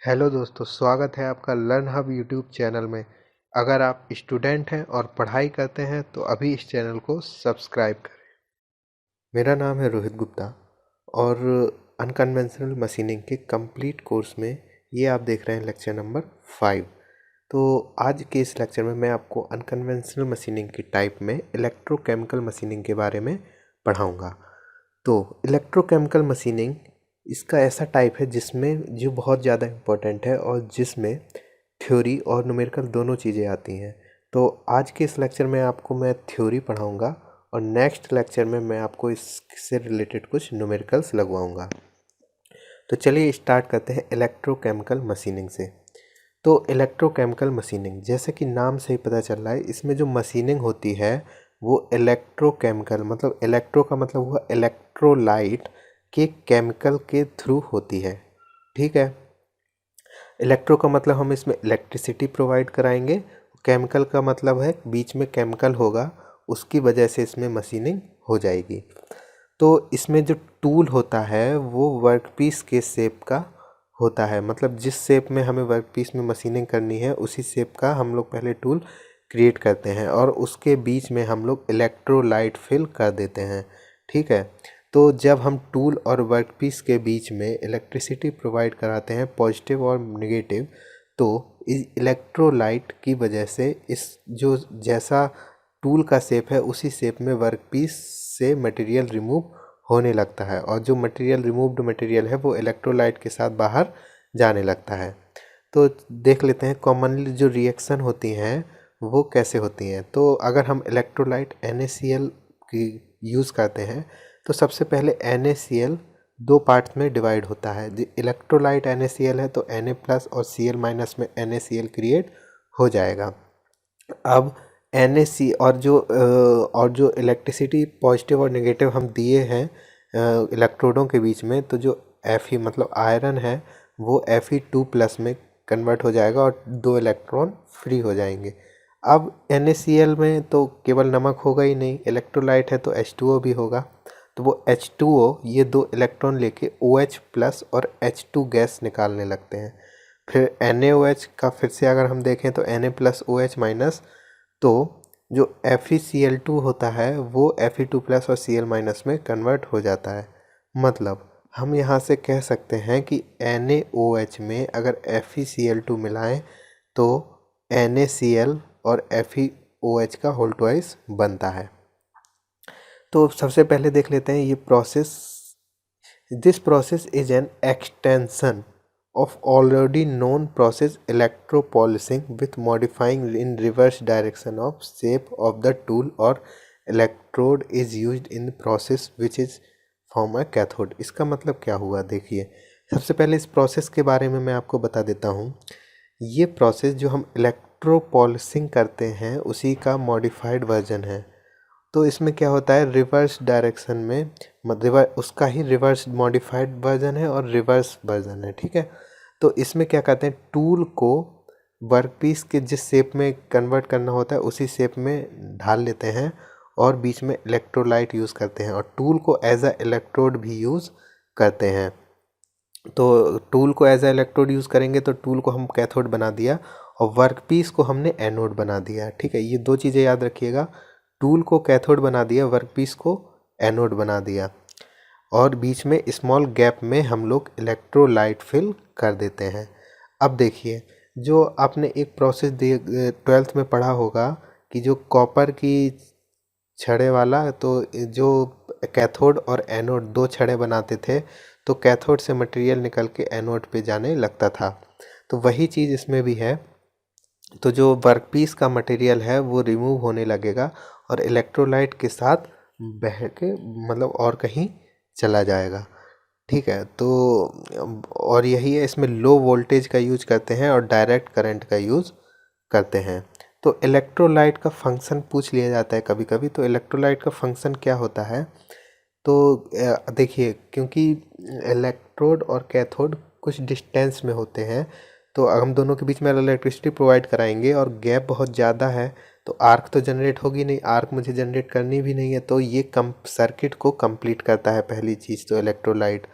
Hello दोस्तों, स्वागत है आपका लर्न हब यूट्यूब चैनल में। अगर आप स्टूडेंट हैं और पढ़ाई करते हैं तो अभी इस चैनल को सब्सक्राइब करें। मेरा नाम है रोहित गुप्ता और अनकन्वेंशनल मशीनिंग के कंप्लीट कोर्स में ये आप देख रहे हैं लेक्चर नंबर 5। तो आज के इस लेक्चर में मैं आपको अनकन्वेंशनल मशीनिंग की टाइप में इलेक्ट्रोकेमिकल मशीनिंग के बारे में पढ़ाऊँगा। तो इलेक्ट्रोकेमिकल मशीनिंग इसका ऐसा टाइप है जिसमें जो बहुत ज़्यादा इम्पोर्टेंट है और जिसमें थ्योरी और न्यूमेरिकल दोनों चीज़ें आती हैं। तो आज के इस लेक्चर में आपको मैं थ्योरी पढ़ाऊँगा और नेक्स्ट लेक्चर में मैं आपको इससे रिलेटेड कुछ न्यूमेरिकल्स लगवाऊँगा। तो चलिए स्टार्ट करते हैं इलेक्ट्रोकेमिकल मशीनिंग से। तो इलेक्ट्रोकेमिकल मशीनिंग जैसे कि नाम से ही पता चल रहा है, इसमें जो मशीनिंग होती है वो इलेक्ट्रोकेमिकल मतलब इलेक्ट्रो का मतलब हुआ इलेक्ट्रोलाइट के केमिकल के थ्रू होती है। ठीक है, इलेक्ट्रो का मतलब हम इसमें इलेक्ट्रिसिटी प्रोवाइड कराएंगे, केमिकल का मतलब है बीच में केमिकल होगा, उसकी वजह से इसमें मशीनिंग हो जाएगी। तो इसमें जो टूल होता है वो वर्कपीस के शेप का होता है, मतलब जिस शेप में हमें वर्कपीस में मशीनिंग करनी है उसी शेप का हम लोग पहले टूल क्रिएट करते हैं और उसके बीच में हम लोग इलेक्ट्रोलाइट फिल कर देते हैं। ठीक है, तो जब हम टूल और वर्कपीस के बीच में इलेक्ट्रिसिटी प्रोवाइड कराते हैं पॉजिटिव और नेगेटिव, तो इस इलेक्ट्रोलाइट की वजह से इस जो जैसा टूल का शेप है उसी शेप में वर्कपीस से मटेरियल रिमूव होने लगता है और जो मटेरियल रिमूव्ड मटेरियल है वो इलेक्ट्रोलाइट के साथ बाहर जाने लगता है। तो देख लेते हैं कॉमनली जो रिएक्शन होती हैं वो कैसे होती हैं। तो अगर हम इलेक्ट्रोलाइट NaCl की यूज़ करते हैं तो सबसे पहले NaCl दो पार्ट्स में डिवाइड होता है। इलेक्ट्रोलाइट NaCl है तो Na प्लस और Cl माइनस में NaCl क्रिएट हो जाएगा। अब NaC और जो इलेक्ट्रिसिटी पॉजिटिव और नेगेटिव हम दिए हैं इलेक्ट्रोडों के बीच में, तो जो Fe मतलब आयरन है वो Fe2 प्लस में कन्वर्ट हो जाएगा और दो इलेक्ट्रॉन फ्री हो जाएंगे। अब NaCl में तो केवल नमक होगा ही नहीं, इलेक्ट्रोलाइट है तो H2O भी होगा। तो वो H2O ये दो इलेक्ट्रॉन लेके OH प्लस और H2 गैस निकालने लगते हैं। फिर NaOH का फिर से अगर हम देखें तो Na प्लस OH माइनस, तो जो FeCl2 होता है वो Fe2 प्लस और Cl माइनस में कन्वर्ट हो जाता है। मतलब हम यहाँ से कह सकते हैं कि NaOH में अगर FeCl2 मिलाएं तो NaCl और FeOH का होल ट्वाइस बनता है। तो सबसे पहले देख लेते हैं ये process. This process is an extension of already known process electropolishing with modifying in reverse direction of shape of the tool or electrode is used in the process which is form a cathode। इसका मतलब क्या हुआ देखिए, सबसे पहले इस process के बारे में मैं आपको बता देता हूँ। ये प्रोसेस जो हम इलेक्ट्रोपॉलिशिंग करते हैं उसी का मॉडिफाइड वर्जन है। तो इसमें क्या होता है, रिवर्स डायरेक्शन में उसका ही रिवर्स मॉडिफाइड वर्जन है और रिवर्स वर्जन है। ठीक है, तो इसमें क्या कहते हैं, टूल को वर्कपीस के जिस शेप में कन्वर्ट करना होता है उसी शेप में ढाल लेते हैं और बीच में इलेक्ट्रोलाइट यूज़ करते हैं और टूल को एज अ इलेक्ट्रोड भी यूज़ करते हैं। तो टूल को एज अ इलेक्ट्रोड यूज़ करेंगे तो टूल को हम कैथोड बना दिया और वर्कपीस को हमने एनोड बना दिया। ठीक है, ये दो चीज़ें याद रखिएगा, टूल को कैथोड बना दिया, वर्कपीस को एनोड बना दिया और बीच में स्मॉल गैप में हम लोग इलेक्ट्रोलाइट फिल कर देते हैं। अब देखिए, जो आपने एक प्रोसेस 12th में पढ़ा होगा कि जो कॉपर की छड़े वाला, तो जो कैथोड और एनोड दो छड़े बनाते थे तो कैथोड से मटेरियल निकल के एनोड पे जाने लगता था। तो वही चीज़ इसमें भी है। तो जो वर्कपीस का मटेरियल है वो रिमूव होने लगेगा और इलेक्ट्रोलाइट के साथ बह के मतलब और कहीं चला जाएगा। ठीक है, तो और यही है, इसमें लो वोल्टेज का यूज करते हैं और डायरेक्ट करंट का यूज़ करते हैं। तो इलेक्ट्रोलाइट का फंक्शन पूछ लिया जाता है कभी कभी, तो इलेक्ट्रोलाइट का फंक्शन क्या होता है। तो देखिए, क्योंकि इलेक्ट्रोड और कैथोड कुछ डिस्टेंस में होते हैं तो हम दोनों के बीच में इलेक्ट्रिसिटी प्रोवाइड कराएंगे और गैप बहुत ज़्यादा है तो आर्क तो जनरेट होगी नहीं, आर्क मुझे जनरेट करनी भी नहीं है। तो ये सर्किट को कंप्लीट करता है पहली चीज़ तो इलेक्ट्रोलाइट।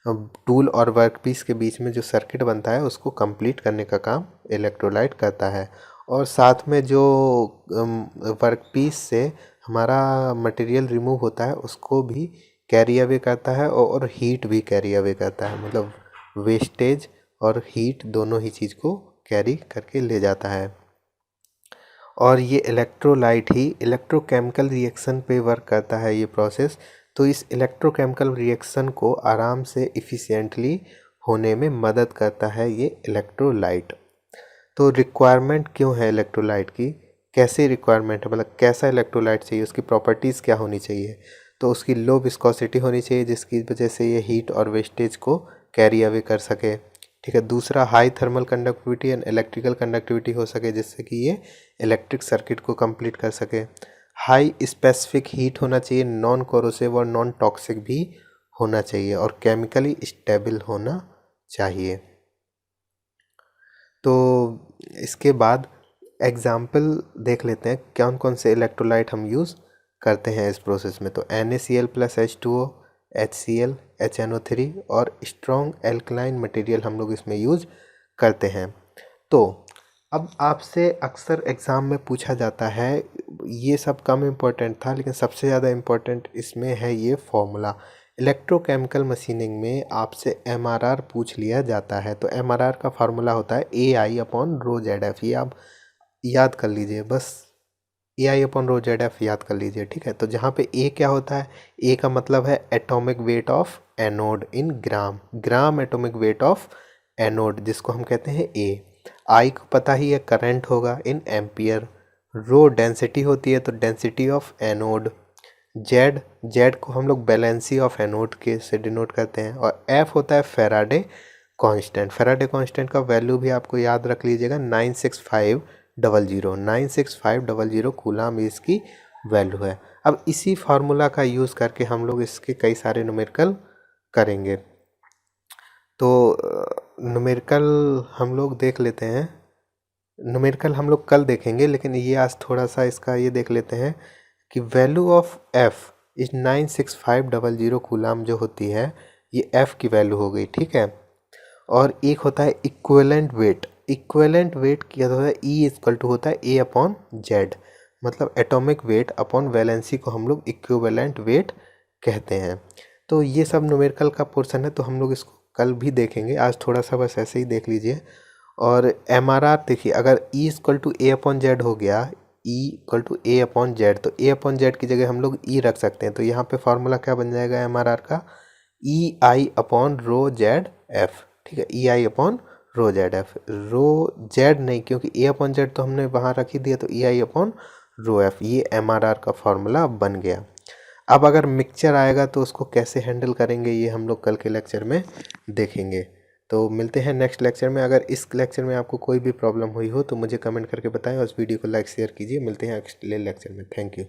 टूल और वर्कपीस के बीच में जो सर्किट बनता है उसको कंप्लीट करने का काम इलेक्ट्रोलाइट करता है। और साथ में जो वर्कपीस से हमारा मटेरियल रिमूव होता है उसको भी कैरी अवे करता है और हीट भी कैरी अवे करता है, मतलब वेस्टेज और हीट दोनों ही चीज़ को कैरी करके ले जाता है। और ये इलेक्ट्रोलाइट ही इलेक्ट्रोकेमिकल रिएक्शन पे वर्क करता है ये प्रोसेस। तो इस इलेक्ट्रोकेमिकल रिएक्शन को आराम से इफ़िशिएंटली होने में मदद करता है ये इलेक्ट्रोलाइट। तो रिक्वायरमेंट क्यों है इलेक्ट्रोलाइट की, कैसे रिक्वायरमेंट है, मतलब कैसा इलेक्ट्रोलाइट चाहिए, उसकी प्रॉपर्टीज़ क्या होनी चाहिए। तो उसकी लो विस्कोसिटी होनी चाहिए जिसकी वजह से ये हीट और वेस्टेज को कैरी अवे कर सके। ठीक है। दूसरा, high thermal conductivity and electrical conductivity हो सके जिससे कि ये इलेक्ट्रिक सर्किट को कंप्लीट कर सके। हाई स्पेसिफिक हीट होना चाहिए, नॉन कोरोसिव और नॉन टॉक्सिक भी होना चाहिए और केमिकली स्टेबल होना चाहिए। तो इसके बाद एग्जाम्पल देख लेते हैं कौन कौन से इलेक्ट्रोलाइट हम यूज़ करते हैं इस प्रोसेस में। तो NaCl + H2O, HCl, HNO3 और स्ट्रॉन्ग एल्कलाइन मटेरियल हम लोग इसमें यूज़ करते हैं। तो अब आपसे अक्सर एग्ज़ाम में पूछा जाता है, ये सब कम इम्पोर्टेंट था लेकिन सबसे ज़्यादा इम्पोर्टेंट इसमें है ये फॉर्मूला। इलेक्ट्रोकेमिकल मशीनिंग में आपसे MRR पूछ लिया जाता है। तो MRR का फार्मूला होता है AI/ρZF। ये आप याद कर लीजिए, बस AI/ρZF याद कर लीजिए। ठीक है। तो जहाँ पे A क्या होता है, A का मतलब है atomic weight of anode in gram, gram atomic weight of anode जिसको हम कहते हैं A। I को पता ही है करंट होगा इन एम्पियर। रो डेंसिटी होती है तो डेंसिटी ऑफ एनोड। जेड को हम लोग बैलेंसी ऑफ एनोड के से डिनोट करते हैं। और F होता है फैराडे कांस्टेंट। फैराडे कांस्टेंट का वैल्यू भी आपको याद रख लीजिएगा, 96500। 96500 कूलाम इसकी वैल्यू है। अब इसी फार्मूला का यूज़ करके हम लोग इसके कई सारे न्यूमेरिकल करेंगे। तो न्यूमेरिकल हम लोग देख लेते हैं, न्यूमेरिकल हम लोग कल देखेंगे लेकिन ये आज थोड़ा सा इसका ये देख लेते हैं कि value of F is 96500 coulomb जो होती है ये F की वैल्यू हो गई। ठीक है। और एक होता है इक्विवेलेंट वेट। इक्विवेलेंट वेट क्या होता है, E होता है A/Z, मतलब एटॉमिक वेट अपॉन वैलेंसी को हम लोग इक्विवेलेंट वेट कहते हैं। तो ये सब न्यूमेरिकल का पोर्शन है तो हम लोग इसको कल भी देखेंगे, आज थोड़ा सा बस ऐसे ही देख लीजिए। और MRR देखिए, अगर E=A/Z हो गया, E=A/Z, तो A/Z की जगह हम लोग E रख सकते हैं। तो यहाँ पे फॉर्मूला क्या बन जाएगा MRR का, EI/ρZF। ठीक है, EI/ρZF। ρZ नहीं, क्योंकि A/Z तो हमने वहाँ रख ही दिया, तो EI/ρF ये MRR का फॉर्मूला बन गया। अब अगर मिक्सचर आएगा तो उसको कैसे हैंडल करेंगे ये हम लोग कल के लेक्चर में देखेंगे। तो मिलते हैं नेक्स्ट लेक्चर में। अगर इस लेक्चर में आपको कोई भी प्रॉब्लम हुई हो तो मुझे कमेंट करके बताएं और इस वीडियो को लाइक शेयर कीजिए। मिलते हैं अगले लेक्चर में। Thank you.